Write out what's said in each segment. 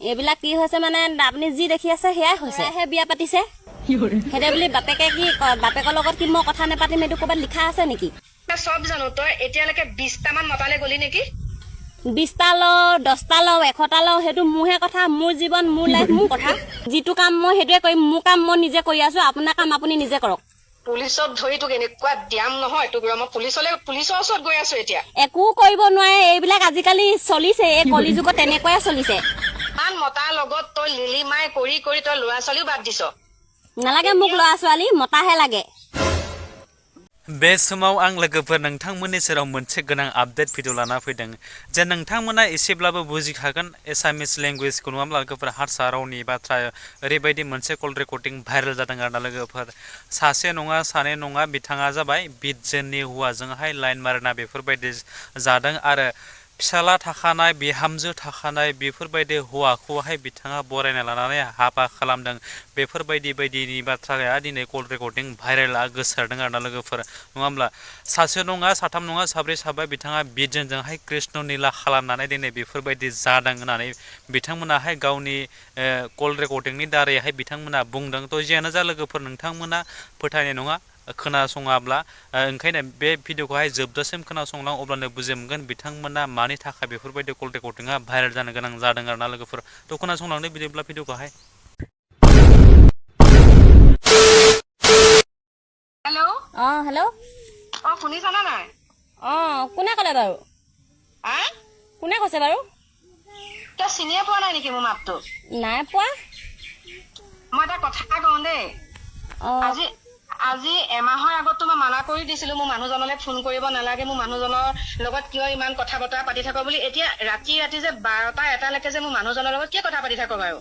এইবিলাক কি হৈছে মানে আপুনি যি দেখি আছে সেয়াই হৈছে হে বিয়া পাতিছে হেদে বুলি বাপেকে কি বাপেকৰ লগত কি মই কথা নেপাতিম এইটো ক'ৰবাত লিখা আছে নেকি সব জানো তই এতিয়ালৈকে 20টা মান মতালে গলি নেকি 20টা লও 10টা লও 100টা লও সেইটো মোৰহে কথা মোৰ জীৱন মোৰ লাইফ মোৰ কথা যিটো কাম মই সেইটোৱে কৰিম মোৰ কাম মই নিজে কৰি আছো আপোনাৰ কাম আপুনি নিজে কৰক পুলিচত ধৰি তোক এনেকুৱা দিয়াম নহয় তোক মই পুলিচৰ ওচৰত গৈ আছো এতিয়া একো কৰিব নোৱাৰে এইবিলাক আজিকালি চলিছে এই কলিযুগত তেনেকুৱাই চলিছে মান মতাৰ লগত তই লিলিমাই কৰি কৰি তই ল'ৰা ছোৱালীও বাদ দিছ নালাগে মোক ল'ৰা ছোৱালী মতাহে লাগে बे समाव आं लोगोफोर नोंथांमोननि सेराव मोनसे गोनां आपडेट भिडिअ लाना फैदों जे नोंथांमोना एसेब्लाबो बुजिखागोन एसामिस लेंगुवेजखौ नङाब्ला लोगोफोर हारसा रावनि बाथ्रा ओरैबायदि मोनसे कल रेकर्डिं भाइरेल जादों आरोना लोगोफोर सासे नङा सानै नङा बिथाङा जाबाय बिजोननि हौवाजोंहाय लाइन मारिना बेफोरबायदि जादों आरो फिसाला थाखानाय बिहामजो थाखानाय बेफोरबायदि हौवाखौहाय बिथाङा बरायना लानानै हाबा खालामदों बेफोरबायदि बायदिनि बाथ्राया दिनै कल रेकर्डिं भाइरेलआ गोसारदों आरोना लोगोफोर नङा होमब्ला सासे नङा साथाम नङा साब्रै साबा बिथाङा बिजोनजोंहाय कृष्ण नीला खालामनानै दिनै बेफोरबायदि जादों होननानै बिथांमोनाहाय गावनि कल रेकर्डिंनि दारैहाय बिथांमोना बुंदों थ' जियानो जा लोगोफोर नोंथांमोना फोथायनाय नङा खोनासङाब्ला ओंखायनो बे भिडिअखौहाय जोबजासिम खोनासंलां अब्लानो बुजि मोनगोन बिथांमोना मानि थाखाय बेफोरबायदि कल रेकर्डिंआ भाइरेल जानो गोनां जादों आरोना लोगोफोर थ' खोनासंलांदो बिदिब्ला भिडिअखौहाय হেল্ল' হেল্ল' শুনিছানে নাই কোনে ক'লে বাৰু হা কোনে কৈছে বাৰু তই চিনিয়ে পোৱা নাই নেকি মোৰ মাতটো নাই পোৱা মই এটা কথা কওঁ দেই আজি এমাহৰ আগত মই মানা কৰি দিছিলো মোৰ মানুহজনলৈ ফোন কৰিব নালাগে মোৰ মানুহজনৰ লগত কিয় ইমান কথা বতৰা পাতি থাক বুলি এতিয়া ৰাতি যে 12টা 1টালৈকে যে মোৰ মানুহজনৰ লগত কিয় কথা পাতি থাক বাৰু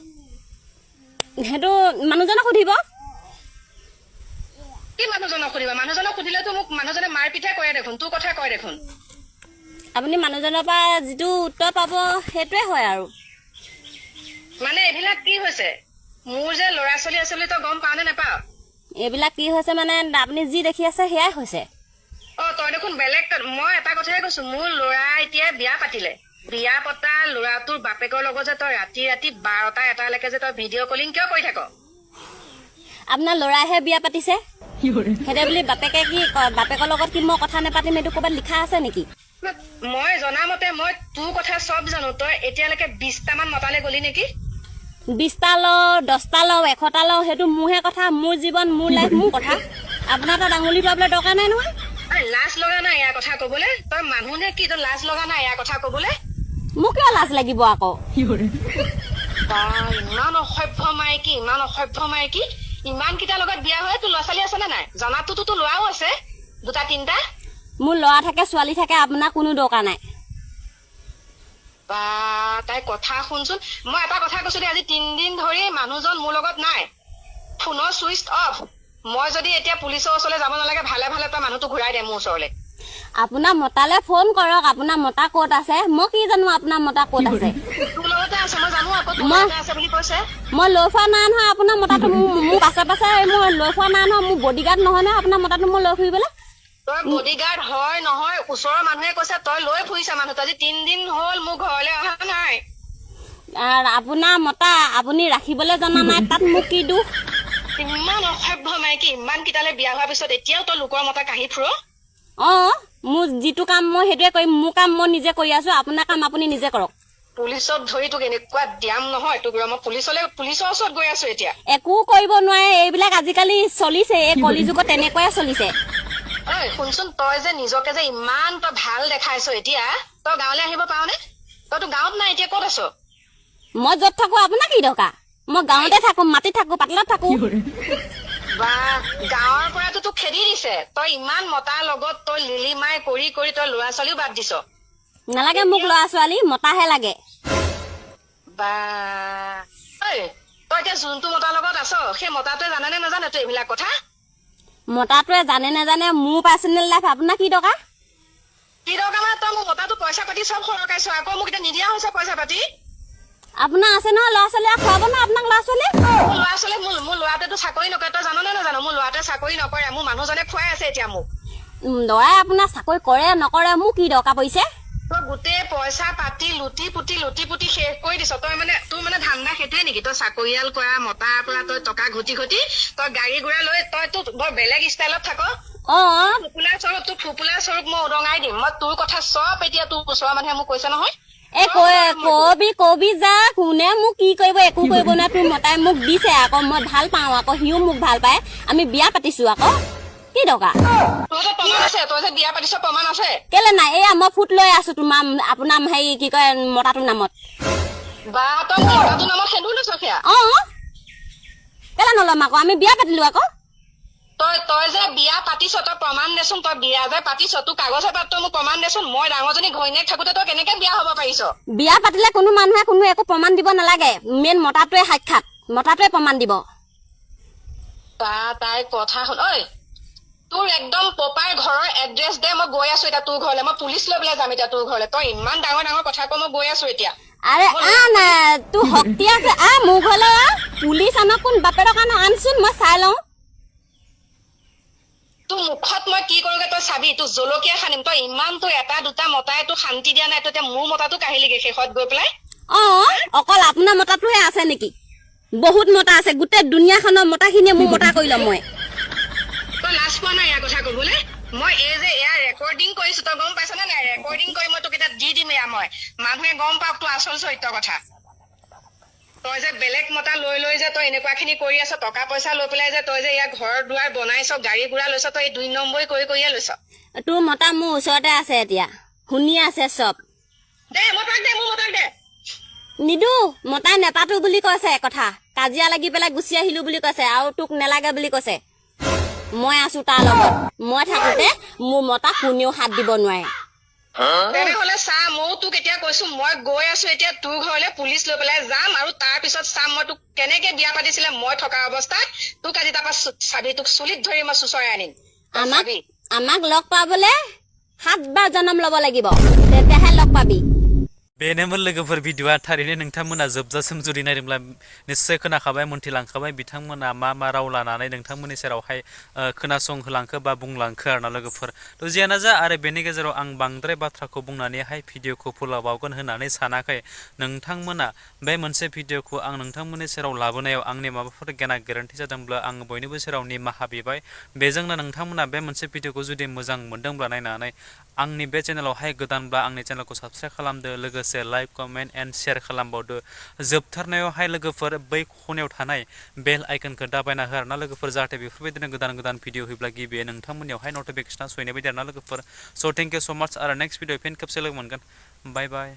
সেইটো মানুহজনক সুধিব কি মানুহজনক সুধিবা মানুহজনক সুধিলেতো মোক মানুহজনে মাৰ পিঠা কৰে দেখোন তোৰ কথা কয় দেখোন আপুনি মানুহজনৰ পৰা যিটো উত্তৰ পাব সেইটোৱে হয় আৰু মানে এইবিলাক কি হৈছে মোৰ যে ল'ৰা ছোৱালী আছে বুলি তই গম পাৱ নে নাপাৱ এইবিলাক কি হৈছে মানে আপুনি যি দেখি আছে সেয়াই হৈছে তই দেখোন বেলেগ মই এটা কথাই কৈছো মোৰ ল'ৰা এতিয়া বিয়া পাতিলে বিয়া পতা ল'ৰাটোৰ বাপেকৰ লগত যে তই ৰাতি 12টা 1টালৈকে যে তই ভিডিঅ' কলিং কিয় কৰি থাক আপোনাৰ ল'ৰাইহে বিয়া পাতিছে হেদে বুলি বাপেকে কি বাপেকৰ লগত কি মই কথা নেপাতিম এইটো ক'ৰবাত লিখা আছে নেকি মই জনামতে মই তোৰ কথা চব জানো তই এতিয়ালৈকে 20টা মান মতালে গলি নেকি 20টা লও 10টা লও 100টা লও সেইটো মোৰহে কথা মোৰ জীৱন মোৰ লাইফ মোৰ কথা আপোনাৰ তাত আঙুলি পাবলৈ দৰকাৰ নাই নহয় লাজ লগা নাই ইয়াৰ কথা কবলৈ তই মানুহ নে কি তই লাজ লগা নাই ইয়াৰ কথা কবলৈ মোক কিয় লাজ লাগিব আকৌ ইমান অসভ্য মাইকী ইমান কেইটাৰ লগত বিয়া হৈ তোৰ ল'ৰা ছোৱালী আছে নে নাই জনাতোতো তোৰ ল'ৰাও আছে 2টা 3টা মোৰ ল'ৰা থাকে ছোৱালী থাকে আপোনাৰ কোনো দৰকাৰ নাই বা তাই কথা শুনচোন মই এটা কথা কৈছো দেই আজি 3 দিন ধৰি মানুহজন মোৰ লগত নাই ফোনৰ চুইচ অফ মই যদি এতিয়া পুলিচৰ ওচৰলৈ যাব নালাগে ভালে ভালে তই মানুহটো ঘূৰাই দে মোৰ ওচৰলৈ আপোনাৰ মতালে ফোন কৰক আপোনাৰ মতা ক'ত আছে মই কি জানো আপোনাৰ মতা ক'ত আছে তোৰ লগতে আছে মই জানো আকৌ তোৰ লগতে আছে বুলি কৈছে মই লৈ ফুৰা নাই নহয় আপোনাৰ মতাটো মোৰ পাছে পাছে মই লৈ ফুৰা নাই নহয় মোৰ বডিগাৰ্ড নহয় নহয় আপোনাৰ মতাটো মই লৈ ফুৰিবলৈ তই বডিগাৰ্ড হয় নহয় ওচৰৰ মানুহে কৈছে তই লৈ ফুৰিছা মানুহটো আজি 3 দিন হ'ল মোৰ ঘৰলৈ অহা নাই আপোনাৰ মতা আপুনি ৰাখিবলৈ জনা নাই তাত মোক কি দুখ ইমান অসভ্য মাইকী ইমান কেইটালে বিয়া হোৱাৰ পিছত এতিয়াও তই লোকৰ মতা কাঢ়ি ফুৰ মোৰ যিটো কাম মই সেইটোৱে কৰিম মোৰ কাম মই নিজে কৰি আছো আপোনাৰ কাম আপুনি নিজে কৰক পুলিচত ধৰি তোক এনেকুৱা দিয়াম নহয় তোক মই পুলিচৰ ওচৰত গৈ আছো এতিয়া একো কৰিব নোৱাৰে এইবিলাক আজিকালি চলিছে এই কলিযুগত তেনেকুৱাই চলিছে শুনচোন তই যে নিজকে যে ইমান তই ভাল দেখাইছ এতিয়া তই গাঁৱলৈ আহিব পাৰনে তইতো গাঁৱত নাই এতিয়া ক'ত আছ মই য'ত থাকো আপোনাৰ কি দৰকাৰ মই গাঁৱতে থাকো মাটিত থাকো পাতলত থাকো বা গাঁৱৰ পৰাতো তোক খেদি দিছে তই ইমান মতাৰ লগত তই লিলিমাই কৰি কৰি তই ল'ৰা ছোৱালীও বাদ দিছ নালাগে মোক ল'ৰা ছোৱালী মতাহে লাগে বা তই এতিয়া যোনটো মতাৰ লগত আছ সেই মতাটোৱে জানে নে নাজানে তই এইবিলাক কথা মতাটোৱে জানে নাজানে মোৰ পাৰ্চনেল লাইফ আপোনাৰ কি দৰকাৰ মানে তই মোৰ মতাটো পইচা পাতি চব সৰকাইছ আকৌ মোক এতিয়া নিদিয়া হৈছে পইচা পাতি আপোনাৰ আছে নহয় ল'ৰা ছোৱালী খুৱাব ন আপোনাক ল'ৰা ছোৱালী মোৰ ল'ৰাটোৱেতো চাকৰি নকৰে তই জান নে নাজানো মোৰ ল'ৰাটোৱে চাকৰি নকৰে মোৰ মানুহজনে খুৱাই আছে এতিয়া মোক ল'ৰাই আপোনাৰ চাকৰি কৰে নকৰে মোৰ কি দৰকাৰ পৰিছে তই গোটেই পইচা পাতি লুটি পুটি শেষ কৰি দিছ তই মানে তোৰ মানে ধান্দা সেইটোৱে নেকি তই চাকৰিয়াল কৰা মতাৰ পৰা তই টকা ঘটি তই গাড়ী গুৰা লৈ তইতো বৰ বেলেগ ষ্টাইলত থাক তোৰ ফুপুলাৰ স্বৰূপ মই উদঙাই দিম মই তোৰ কথা চব এতিয়া তোৰ ওচৰৰ মানুহে মোক কৈছে নহয় কবি যা কোনে মোক কি কৰিব একো কৰিব না তোৰ মতাই মোক দিছে আকৌ মই ভাল পাওঁ আকৌ সিও মোক ভাল পায় আমি বিয়া পাতিছো আকৌ কি দৰকাৰ তোৰতো প্ৰমাণ আছে তই যে বিয়া পাতিছ প্ৰমাণ আছে কেলে নাই এয়া মই ফুট লৈ আছো তোমাৰ আপোনাৰ হেৰি কি কয় মতাটোৰ নামত বা তই মতাটোৰ নামত সেন্দুৰ লৈছ সেয়া কেলে নলম আকৌ আমি বিয়া পাতিলো আকৌ তই যে বিয়া পাতিছ তই প্ৰমাণ দেচোন তই বিয়া যে পাতিছ তোৰ কাগজ পাত্ৰ মোক প্ৰমাণ দেচোন মই ডাঙৰজনী ঘৈণীয়েক থাকোতে তই কেনেকে বিয়া হব পাৰিছ বিয়া পাতিলে কোনো মানুহে কোনো একো প্ৰমাণ দিব নালাগে মেইন মতাটোৱে সাক্ষাৎ মতাটোৱে প্ৰমাণ দিব তাই কথা শুন ঐ তোৰ একদম পপাৰ ঘৰৰ এড্ৰেছ দে মই গৈ আছো এতিয়া তোৰ ঘৰলৈ মই পুলিচ লৈ পেলাই যাম এতিয়া তোৰ ঘৰলৈ তই ইমান ডাঙৰ কথা কৈ মই গৈ আছো এতিয়া আৰে তোৰ শক্তি আছে মোৰ ঘৰলৈ পুলিচ আমাক কোন বাপেৰৰ কাৰণে আনচোন মই চাই লওঁ তোৰ মুখত মই কি কৰোগে তই চাবি তোৰ জলকীয়া সানিম তই ইমান তোৰ এটা দুটা মতাই তোৰ শান্তি দিয়া নাই তই এতিয়া মোৰ মতাটো কাহিলিগে শেষত গৈ পেলাই অকল আপোনাৰ মতাটোহে আছে নেকি বহুত মতা আছে গোটেই দুনিয়াখনৰ মতাখিনিয়ে মোৰ মতা কৰি ল'ম মই তই লাজ পোৱা নাই ইয়াৰ কথা কবলৈ মই এই যে এয়া ৰেকৰ্ডিং কৰিছো তই গম পাইছ নে নাই ৰেকৰ্ডিং কৰি মই তোক এতিয়া দি দিম এয়া মই মানুহে গম পাওক তোৰ আচল চৰিত্ৰ কথা তই যে বেলেগ মতা লৈ যে তই এনেকুৱা খিনি কৰি আছ টকা পইচা লৈ পেলাই যে তই যে ইয়াৰ ঘৰ দুৱাৰ বনাইছ গাড়ী গুৰা লৈছ তই 2 নম্বৰী কৰিয়ে লৈছ তোৰ মতা মোৰ ওচৰতে আছে এতিয়া শুনি আছে চব দে মতাক দে মোৰ মতাক দে নিদু মতাই নেপাতো বুলি কৈছে কথা কাজিয়া লাগি পেলাই গুচি আহিলো বুলি কৈছে আৰু তোক নেলাগে বুলি কৈছে মই আছো তাৰ লগত মই থাকোতে মোৰ মতা কোনেও হাত দিব নোৱাৰে তেনেহলে চা ময়ো তোক এতিয়া কৈছো মই গৈ আছো এতিয়া তোৰ ঘৰলৈ পুলিচ লৈ পেলাই যাম আৰু তাৰ পিছত চাম মই তোক কেনেকে বিয়া পাতিছিলে মই থকা অৱস্থাত তোক আজি তাৰপৰা চাবি তোক চুলিত ধৰি মই চুচৰাই আনিম আমাক লগ পাবলে 7 বাৰ জন্ম লব লাগিব তেতিয়াহে লগ পাবি बेनोमोन लोगोफोर भिडिअआ थारैनो नोंथांमोना जोबजासिम जुदि नायदोंब्ला निश्चय खोनाखाबाय मोनथिलांखाबाय बिथांमोना मा राव लानानै नोंथांमोननि सेरावहाय खोनासंहोलांखो बा बुंलांखो आरोना लोगोफोर थ' जियानो जा आरो बेनि गेजेराव आं बांद्राय बाथ्राखौ बुंनानैहाय भिडिअखौ फोलावबावगोन होननानै सानाखै नोंथांमोना बे मोनसे भिडिअखौ आं नोंथांमोननि सेराव लाबोनायाव आंनि माबाफोर गेना गोरोन्थि जादोंब्ला आं बयनिबो सेराव निमाहा बिबाय बेजोंनो नोंथांमोना बे मोनसे भिडिअखौ जुदि मोजां मोनदोंब्ला नायनानै आंनि बे चेनेलावहाय गोदानब्ला आंनि चेनेलखौ साबस्क्राइब खालामदो लोगोसे लाइक कमेन्ट एन्ड शेयार खालामबावदो जोबथारनायावहाय लोगोफोर बै खनायाव थानाय बेल आइकनखौ दाबायना हो आरोना लोगोफोर जाहाथे बेफोरबायदिनो गोदान भिडिअ होयोब्ला गिबियै नोंथांमोननियावहाय नटिफिकेसना सहैनाय बायदि आरोना लोगोफोर स' थेंक इउ स' माच आरो नेक्स्ट भिडिअ फिन खेबसे लोगो मोनगोन बाय बाय